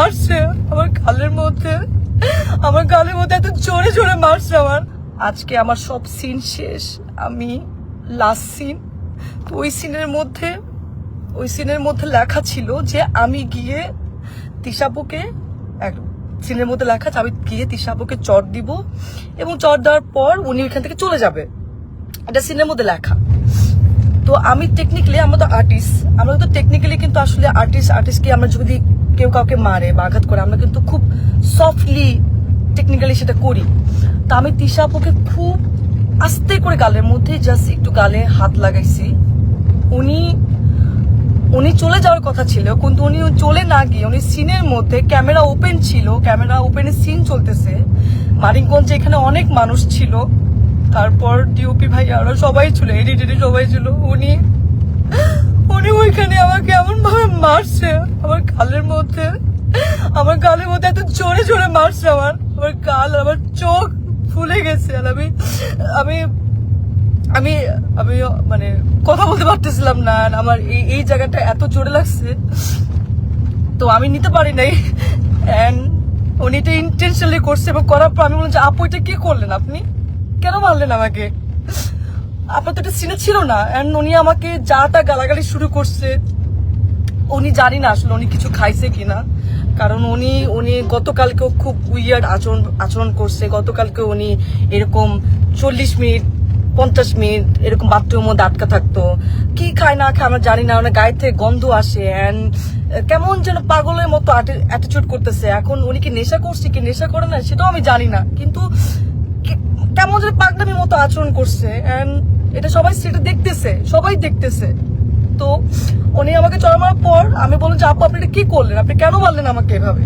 মারছে আমার গালের মধ্যে এত জোরে জোরে মারছে আমার। আজকে আমার সব সিন শেষ, আমি লাস্ট সিন। তো ওই সিনের মধ্যে লেখা ছিল যে আমি গিয়ে তিশাপুকে, সিনের মধ্যে লেখা আমি গিয়ে তিশাপুকে চট দিব এবং চট দেওয়ার পর উনি ওইখান থেকে চলে যাবে, এটা সিনের মধ্যে লেখা। তো আমি টেকনিক্যালি, আমরা তো আর্টিস্ট, আমরা তো টেকনিক্যালি কিন্তু আসলে আর্টিস্টকে আমরা যদি কেউ কাউকে মারে বা আঘাত করে আমরা কিন্তু খুব সফটলি টেকনিক্যালি সেটা করি। তো আমি তিশাপুকে খুব আস্তে করে গালের মধ্যে জাস্ট একটু গালে হাত লাগাইছি। উনি চলে যাওয়ার কথা ছিল, কিন্তু উনি চলে না গিয়ে উনি সিনের মধ্যে, ক্যামেরা ওপেন ছিল, ক্যামেরা ওপেনে সিন চলতেছে, মানিকগঞ্জে এখানে অনেক মানুষ ছিল, তারপর ডিওপি ভাই আরো সবাই ছিল, এডিটর সবাই ছিল। উনি ওইখানে আমাকে এমন ভাবে মারছে আমার গালের মধ্যে এত জোরে জোরে মারছে আমার গাল, আমার চোখ ফুলে গেছে। আর আমি আমি আমি মানে কথা বলতে পারতেছিলাম না, আমার এই জায়গাটা এত জোরে লাগছে, তো আমি নিতে পারি নাই। এন্ড উনি এটা ইন্টেনশনালি করছে এবং করার পর আমি বললাম যে আপু এটা কি করলেন, আপনি কেন মারলেন আমাকে, আপনার তো এটা সিনে ছিল না। এন্ড উনি আমাকে যা তা গালাগালি শুরু করছে। উনি জানি না আসলে উনি কিছু খাইছে কিনা, কারণ উনি গতকালকেও খুব উইয়ার্ড আচরণ করছে। গতকালকে উনি এরকম 40 মিনিট 50 মিনিট এরকম বাথরুমের মধ্যে আটকা থাকতো, কি খায় না খায় আমরা জানি না, ওনার গায়ে থেকে গন্ধ আসে এন্ড কেমন যেন পাগলের মতো অ্যাটিটিউড করতেছে। এখন উনি কি নেশা করছে কি নেশা করে না সেটাও আমি জানি না, কিন্তু কেমন যেন পাগলামির মতো আচরণ করছে এন্ড এটা সেটা সবাই দেখতেছে। তো উনি আমাকে চড়া মারার পর আমি বললাম যে আপু আপনি এটা কি করলেন, আপনি কেন মারলেন আমাকে এভাবে,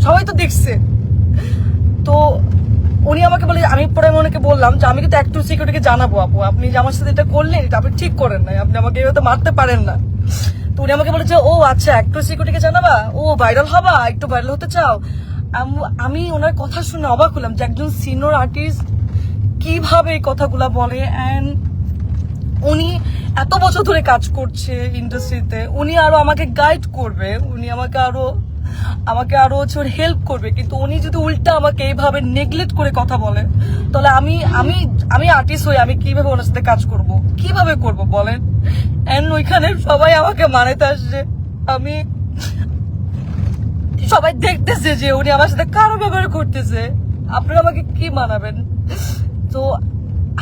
সবাই তো দেখছে। তো উনি আমাকে বলে, আমি পরে ওনাকে বললাম যে আমি কিন্তু অ্যাক্টর সিকিউরিটিকে জানাবো আপু, আপনি যে আমার সাথে এটা করলেন এটা আপনি ঠিক করেন নাই, আপনি আমাকে এভাবে মারতে পারেন না। তো উনি আমাকে বলে যে ও আচ্ছা অ্যাক্টর সিকিউরিটিকে জানাবা, ও ভাইরাল হবা, একটু ভাইরাল হতে চাও। আমি ওনার কথা শুনে অবাক হলাম যে একজন সিনিয়র আর্টিস্ট কিভাবে এই কথাগুলা বলে। এন্ড উনি এত বছর ধরে কাজ করছে ইন্ডাস্ট্রিতে, উনি আরো আমাকে গাইড করবে, উনি আমাকে আরো হেল্প করবে, কিন্তু উনি যদি উল্টা আমাকে এইভাবে নেগলেক্ট করে কথা বলে, তাহলে আমি আর্টিস্ট হই, আমি কিভাবে ওনার সাথে কাজ করব, কিভাবে করব বলেন। এন্ড ওইখানে সবাই আমাকে মানাতে আসছে, সবাই দেখতেছে যে উনি আমার সাথে কারো ব্যবহার করতেছে, আপনারা আমাকে কি মানাবেন। তো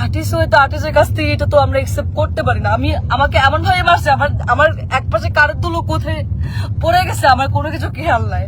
আর্টিস্ট হয়তো আর্টিস্টের কাছ থেকে এটা তো আমরা একসেপ্ট করতে পারি না। আমাকে এমন ভাবে মারছে, আমার এক পাশে কারের দুলো কোথায় পড়ে গেছে, আমার কোনো কিছু খেয়াল নাই।